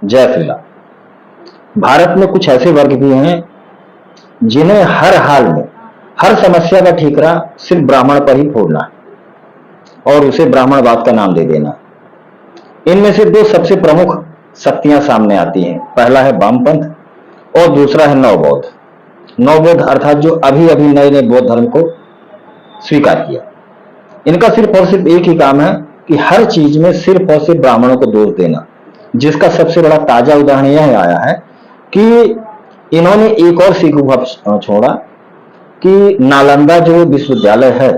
जय श्री राम। भारत में कुछ ऐसे वर्ग भी हैं जिन्हें हर हाल में हर समस्या का ठीकरा सिर्फ ब्राह्मण पर ही फोड़ना है और उसे ब्राह्मणवाद का नाम दे देना। इनमें से दो सबसे प्रमुख शक्तियां सामने आती हैं। पहला है वामपंथ और दूसरा है नवबौद्ध। नवबौद्ध अर्थात जो अभी अभी नए नए बौद्ध धर्म को स्वीकार किया। इनका सिर्फ और सिर्फ एक ही काम है कि हर चीज में सिर्फ और सिर्फ ब्राह्मणों को दोष देना, जिसका सबसे बड़ा ताजा उदाहरण यह आया है कि इन्होंने एक और सीखू छोड़ा कि नालंदा जो विश्वविद्यालय है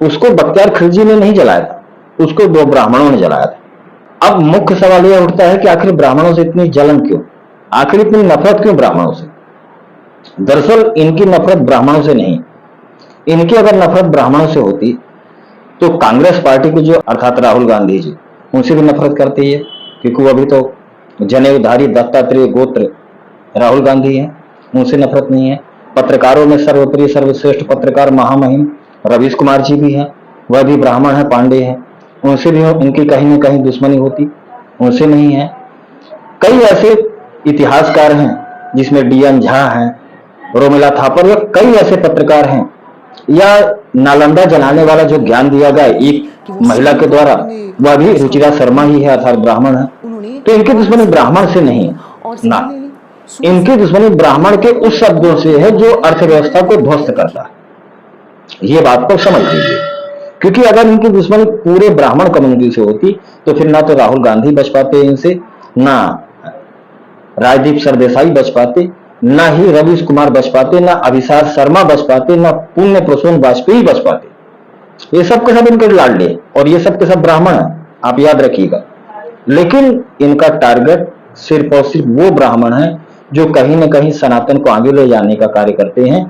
उसको बख्तियार खिलजी ने नहीं जलाया था, उसको दो ब्राह्मणों ने जलाया था। अब मुख्य सवाल यह उठता है कि आखिर ब्राह्मणों से इतनी जलन क्यों, आखिर इतनी नफरत क्यों ब्राह्मणों से। दरअसल इनकी नफरत ब्राह्मणों से नहीं, इनकी अगर नफरत ब्राह्मणों से होती तो कांग्रेस पार्टी को जो अर्थात राहुल गांधी जी उनसे भी नफरत करती है, क्योंकि वो अभी तो जनेऊधारी दत्तात्रेय गोत्र राहुल गांधी है, उनसे नफरत नहीं है। पत्रकारों में सर्वप्रिय सर्वश्रेष्ठ पत्रकार महामहिम रवीश कुमार जी भी हैं, वह भी ब्राह्मण है, पांडे हैं, उनसे भी इनकी कहीं न कहीं दुश्मनी होती, उनसे नहीं है। कई ऐसे इतिहासकार हैं जिसमें डीएन झा हैं, रोमिला थापर, या कई ऐसे पत्रकार हैं, या नालंदा जलाने वाला जो ज्ञान दिया गया एक महिला के द्वारा वह भी रुचिरा शर्मा ही है अर्थात ब्राह्मण है। तो इनकी दुश्मनी ब्राह्मण से नहीं ना, इनकी दुश्मनी ब्राह्मण के उस शब्दों से है जो अर्थव्यवस्था को ध्वस्त करता है। ये बात को समझ लीजिए, क्योंकि अगर इनकी दुश्मनी पूरे ब्राह्मण कम्युनिटी से होती तो फिर ना तो राहुल गांधी बच पाते इनसे, ना राजदीप सरदेसाई बच पाते, ना ही रवीश कुमार बच पाते, ना अभिसार शर्मा बच पाते, ना पुण्य प्रसून वाजपेयी बच पाते। ये सब के सब इनके लाडले और ये सब के सब ब्राह्मण हैं, आप याद रखिएगा। लेकिन इनका टारगेट सिर्फ और सिर्फ वो ब्राह्मण है जो कहीं ना कहीं सनातन को आगे ले जाने का कार्य करते हैं,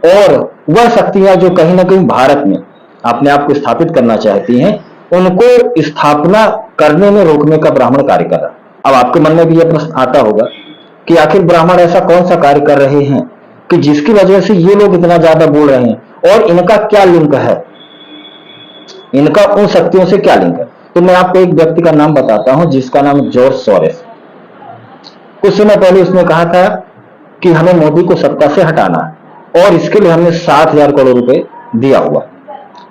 और वह शक्तियां जो कहीं ना कहीं भारत में अपने आप को स्थापित करना चाहती हैं, उनको स्थापना करने में रोकने का ब्राह्मण कार्य कर रहा है। अब आपके मन में भी यह प्रश्न आता होगा कि आखिर ब्राह्मण ऐसा कौन सा कार्य कर रहे हैं कि जिसकी वजह से ये लोग इतना ज्यादा बोल रहे हैं, और इनका क्या लिंक है, इनका उन शक्तियों से क्या लिंक है। तो मैं आपको एक व्यक्ति का नाम बताता हूं जिसका नाम जॉर्ज सोरेस। कुछ समय पहले उसने कहा था कि हमें मोदी को सत्ता से हटाना है और इसके लिए हमने 60,000 करोड़ रुपए दिया हुआ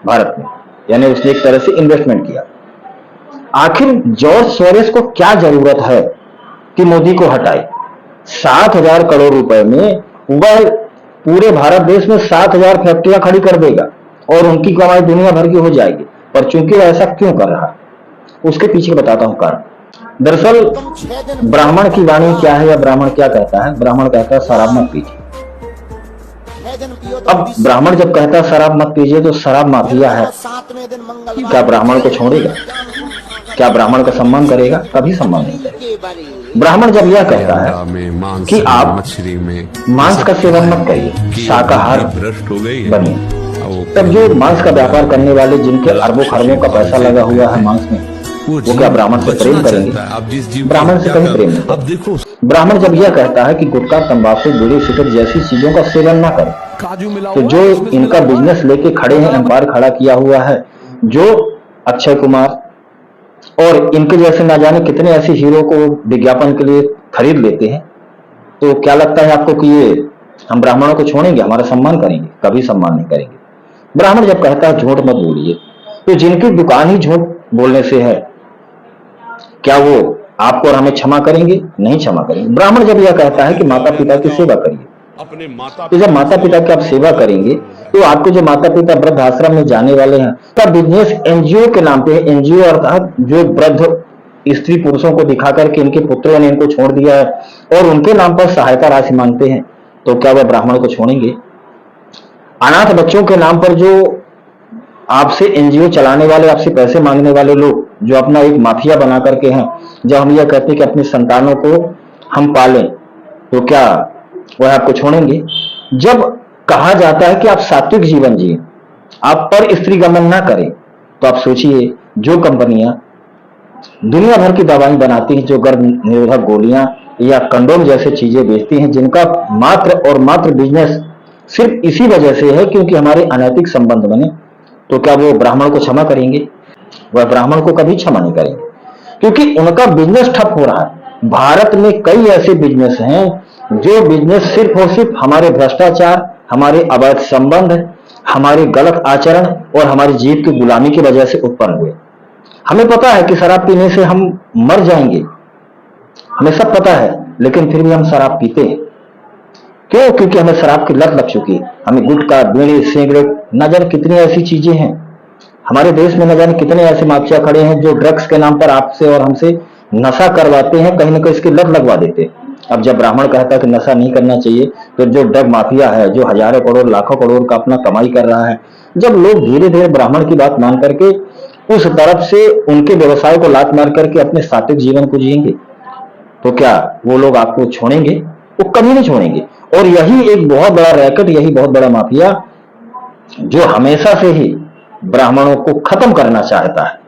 भारत में, यानी उसने एक तरह से इन्वेस्टमेंट किया। आखिर जॉर्ज सोरेस को क्या जरूरत है कि मोदी को हटाए। 60,000 करोड़ रुपए में वह पूरे भारत देश में 7,000 फैक्ट्रियां खड़ी कर देगा और उनकी कमाई दुनिया भर की हो जाएगी। पर चूंकि वह ऐसा क्यों कर रहा है, उसके पीछे बताता हूं कारण। दरअसल ब्राह्मण की वाणी क्या है या ब्राह्मण क्या कहता है। ब्राह्मण कहता है शराब मत पीजिए। अब ब्राह्मण जब कहता है शराब मत पीजिए तो शराब माफिया है, क्या ब्राह्मण को छोड़ेगा, क्या ब्राह्मण का सम्मान करेगा, कभी सम्मान नहीं करेगा। ब्राह्मण जब यह कहता है कि आप मांस का सेवन मत करिए, शाकाहार बनिए, तब जो मांस का व्यापार करने वाले जिनके अरबों खरबों का पैसा लगा हुआ है मांस में, वो क्या ब्राह्मण से प्रेम करेंगे। ब्राह्मण से कहीं प्रेम नहीं। अब देखो, ब्राह्मण जब यह कहता है कि गुटखा तंबाकू बीड़ी सिगरेट जैसी चीजों का सेवन ना करें, तो जो इनका बिजनेस लेके खड़े हैं, एम्पायर खड़ा किया हुआ है, जो अक्षय कुमार और इनके जैसे ना जाने कितने ऐसे हीरो को विज्ञापन के लिए खरीद लेते हैं, तो क्या लगता है आपको कि ये हम ब्राह्मणों को छोड़ेंगे, हमारा सम्मान करेंगे? कभी सम्मान नहीं करेंगे। ब्राह्मण जब कहता है झूठ मत बोलिए, तो जिनकी दुकान ही झूठ बोलने से है, क्या वो आपको और हमें क्षमा करेंगे? नहीं क्षमा करेंगे। ब्राह्मण जब यह कहता है कि माता पिता की सेवा करिए, तो जब माता पिता की आप सेवा करेंगे तो आपके जो माता पिता वृद्ध आश्रम में जाने वाले हैं, का बिजनेस एनजीओ के नाम पे, एनजीओ अर्थात जो वृद्ध स्त्री पुरुषों को दिखा करके इनके पुत्रों ने इनको छोड़ दिया है और उनके नाम पर सहायता राशि मांगते हैं, तो क्या वह ब्राह्मण को छोड़ेंगे? अनाथ बच्चों के नाम पर जो आपसे एनजीओ चलाने वाले, आपसे पैसे मांगने वाले लोग जो अपना एक माफिया बना करके हैं, जब हम यह कहते हैं कि अपनी संतानों को हम पालें, तो क्या वह आपको छोड़ेंगे? जब कहा जाता है कि आप सात्विक जीवन जिए, आप पर स्त्री गमन ना करें, तो आप सोचिए जो कंपनियां दुनिया भर की दवाएं बनाती हैं, जो गर्भ निरोधक गोलियां या कंडोम जैसे चीजें बेचती हैं, जिनका मात्र और मात्र बिजनेस सिर्फ इसी वजह से है क्योंकि हमारे अनैतिक संबंध बने, तो क्या वो ब्राह्मण को क्षमा करेंगे? वह ब्राह्मण को कभी क्षमा नहीं करेंगे, क्योंकि उनका बिजनेस ठप हो रहा है। भारत में कई ऐसे बिजनेस हैं जो बिजनेस सिर्फ और सिर्फ हमारे भ्रष्टाचार, हमारे अवैध संबंध, हमारे गलत आचरण और हमारी जीभ की गुलामी की वजह से उत्पन्न हुए। हमें पता है कि शराब पीने से हम मर जाएंगे, हमें सब पता है, लेकिन फिर भी हम शराब पीते हैं। क्यों? क्योंकि हमें शराब की लत लग चुकी है। हमें गुटखा, बीड़ी, सिगरेट, न जाने कितनी ऐसी चीजें हैं हमारे देश में, न जाने कितने ऐसे माफिया खड़े हैं जो ड्रग्स के नाम पर आपसे और हमसे नशा करवाते हैं, कहीं ना कहीं इसकी लत लगवा देते हैं। अब जब ब्राह्मण कहता है कि नशा नहीं करना चाहिए, तो जो ड्रग माफिया है, जो हजारों करोड़ लाखों करोड़ का अपना कमाई कर रहा है, जब लोग धीरे धीरे ब्राह्मण की बात मान करके उस तरफ से उनके व्यवसाय को लात मार करके अपने सात्विक जीवन को जिएंगे, तो क्या वो लोग आपको छोड़ेंगे? वो कभी नहीं छोड़ेंगे। और यही एक बहुत बड़ा रैकेट, यही बहुत बड़ा माफिया जो हमेशा से ही ब्राह्मणों को खत्म करना चाहता है,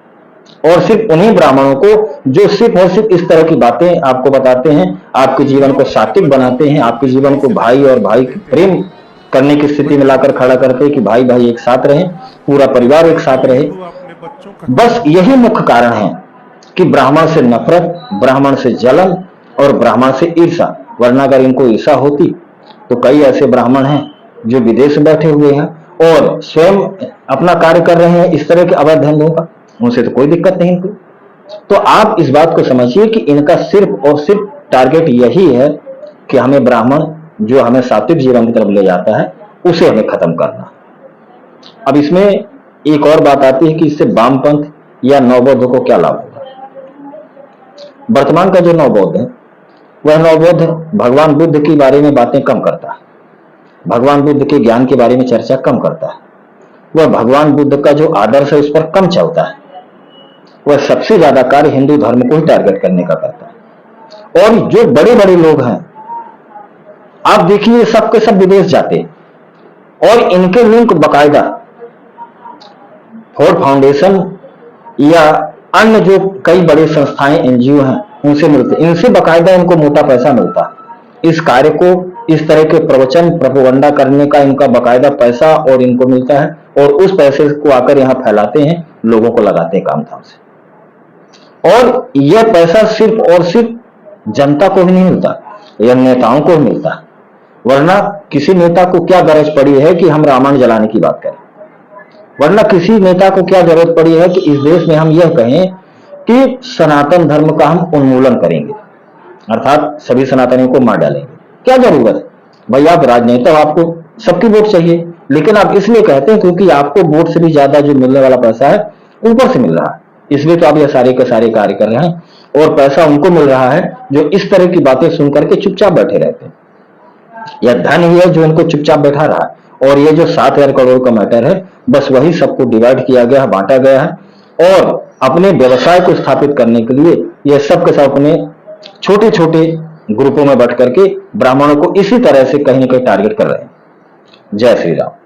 और सिर्फ उन्हीं ब्राह्मणों को जो सिर्फ और सिर्फ इस तरह की बातें आपको बताते हैं, आपके जीवन को सात्विक बनाते हैं, आपके जीवन को भाई और भाई प्रेम करने की स्थिति में लाकर खड़ा करते हैं कि भाई भाई एक साथ रहे, पूरा परिवार एक साथ रहे। बस यही मुख्य कारण है कि ब्राह्मण से नफरत, ब्राह्मण से जलन और ब्राह्मण से ईर्षा। वरना अगर इनको ईर्षा होती तो कई ऐसे ब्राह्मण हैं जो विदेश में बैठे हुए हैं और स्वयं अपना कार्य कर रहे हैं इस तरह के अवैध धंधों का, उनसे तो कोई दिक्कत नहीं इनको। तो आप इस बात को समझिए कि इनका सिर्फ और सिर्फ टारगेट यही है कि हमें ब्राह्मण जो हमें सात्विक जीवन की तरफ ले जाता है उसे हमें खत्म करना। अब इसमें एक और बात आती है कि इससे वामपंथ या नवबौद्ध को क्या लाभ होगा। वर्तमान का जो नवबौद्ध है वह नवबौद्ध भगवान बुद्ध के बारे में बातें कम करता है, भगवान बुद्ध के ज्ञान के बारे में चर्चा कम करता है, वह भगवान बुद्ध का जो आदर्श है उस पर कम चलता है, वह सबसे ज्यादा कार्य हिंदू धर्म को ही टारगेट करने का करता है। और जो बड़े बड़े लोग हैं आप देखिए सब के सब विदेश जाते हैं और इनके लिंक बकायदा फोर्ड फाउंडेशन या अन्य जो कई बड़े संस्थाएं एनजीओ हैं उनसे मिलते, इनसे बकायदा इनको मोटा पैसा मिलता है। इस कार्य को, इस तरह के प्रवचन प्रोपेगेंडा करने का इनका बकायदा पैसा और इनको मिलता है, और उस पैसे को आकर यहां फैलाते हैं, लोगों को लगाते हैं काम धाम से। और यह पैसा सिर्फ और सिर्फ जनता को ही नहीं मिलता, यह नेताओं को ही मिलता है। वरना किसी नेता को क्या गरज पड़ी है कि हम रामायण जलाने की बात करें, वरना किसी नेता को क्या जरूरत पड़ी है कि इस देश में हम यह कहें कि सनातन धर्म का हम उन्मूलन करेंगे, अर्थात सभी सनातनियों को मार डालेंगे। क्या जरूरत है भाई? आप राजनेता, आपको सबकी वोट चाहिए, लेकिन आप इसलिए कहते हैं क्योंकि आपको वोट से भी ज्यादा जो मिलने वाला पैसा है ऊपर से मिल रहा है, इसलिए तो आप ये सारे के सारे कार्य कर रहे हैं। और पैसा उनको मिल रहा है जो इस तरह की बातें सुन करके चुपचाप बैठे रहते हैं। यह धन ही है जो उनको चुपचाप बैठा रहा है। और ये जो 7,000 करोड़ का मैटर है, बस वही सबको डिवाइड किया गया है, बांटा गया है, और अपने व्यवसाय को स्थापित करने के लिए ये सब के सब अपने छोटे छोटे ग्रुपों में बंट करके ब्राह्मणों को इसी तरह से कहीं ना कहीं टारगेट कर रहे हैं। जय श्री राम।